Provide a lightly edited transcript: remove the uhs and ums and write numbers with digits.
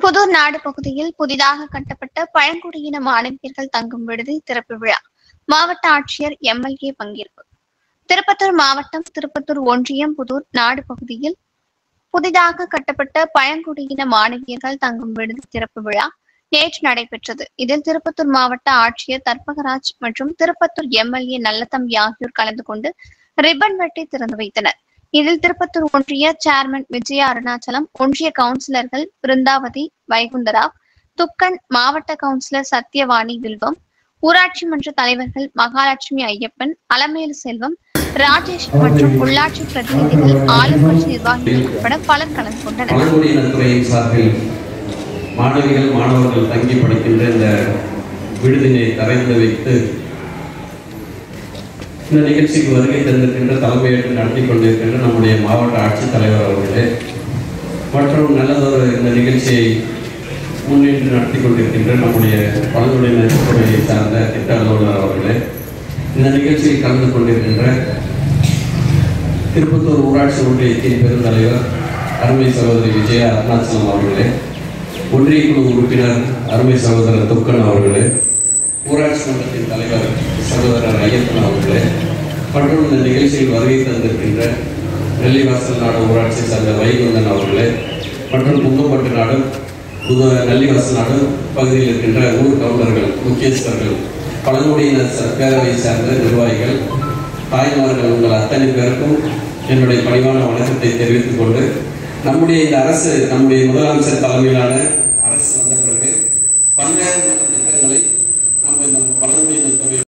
புதூர் நாடு பகுதியில் புதிதாக கட்டப்பட்ட பழங்குடியின மாணவியர்கள் தங்கும் விடுதி திறப்பு விழா. மாவட்ட ஆட்சியர் எம்எல்ஏ பங்கேற்பு. திருப்பத்தூர் மாவட்டம் திருப்பத்தூர் ஒன்றியம் புதூர் நாடு பகுதியில் புதிதாக கட்டப்பட்ட பழங்குடியின மாணவியர்கள் தங்கும் விடுதி திறப்பு விழா நேற்று நடைபெற்றது. இதில் திருப்பத்தூர் மாவட்ட ஆட்சியர் தர்பகராஜ் மற்றும் திருப்பத்தூர் எம்எல்ஏ நல்லதம்பி ஆகியோர் கலந்து கொண்டு ரிப்பன் வெட்டி திறந்து வைத்தனர். இதில் திருப்பத்தூர் ஒன்றிய சேர்மன் விஜயா அருணாச்சலம், ஒன்றிய கவுன்சிலர்கள் பிருந்தாவதி, வைகுந்தராவ், துக்கன், மாவட்ட கவுன்சிலர் சத்யவாணி வில்வம், ஊராட்சி மன்ற தலைவர்கள் மகாலட்சுமி ஐயப்பன், அலமேலு செல்வம், ராஜேஷ் மற்றும் உள்ளாட்சி பிரதிநிதிகள், ஆளுங்கட்சி நிர்வாகிகள் உட்பட பலர் கலந்து கொண்டனர். மாணவிகள் மாணவர்கள் தங்கி படிக்கின்ற இந்த விடுதினை திறந்து வைத்து இந்த நிகழ்ச்சிக்கு வருகை தந்திருக்கின்ற தலைமையேற்று நடத்தி கொண்டிருக்கின்ற நம்முடைய மாவட்ட ஆட்சித்தலைவர் அவர்களே மற்றும் நல்லதொரு இந்த நிகழ்ச்சியை முன்னின்று நடத்தி கொண்டிருக்கின்ற நம்முடைய பழங்குடியினர் துறையை சார்ந்த திட்ட அலுவலர் அவர்களே, இந்த நிகழ்ச்சியில் கலந்து கொண்டிருக்கின்ற திருப்பத்தூர் ஊராட்சி ஒன்றியத்தின் பெருந்தலைவர் அருமை சகோதரி விஜயா அருணாச்சலம் அவர்களே, ஒன்றிய குழு உறுப்பினர் அருமை சகோதரர் துக்கன் அவர்களே, ஊராட்சி மன்றத்தின் தலைவர் சகோதரர் ஐயப்பன் அவர்களே மற்றும் இந்த நிகழ்ச்சியில் வருகை தந்திருக்கின்ற நெல்லிவாசல் நாடு ஊராட்சி சார்ந்த வைகுந்தன் அவர்களே மற்றும் புங்கம்பட்டு நாடு நெல்லிவாசல் நாடு பகுதியில் இருக்கின்ற ஊர் கவுண்டர்கள், முக்கியஸ்தர்கள், பழங்குடியினர் பேரவை சார்ந்த நிர்வாகிகள், தாய்மார்கள், உங்கள் அத்தனை பேருக்கும் என்னுடைய பணிவான வணக்கத்தை தெரிவித்துக் கொண்டு, நம்முடைய இந்த அரசு, நம்முடைய முதலமைச்சர் தலைமையிலான அரசு வந்த பிறகு பல்வேறு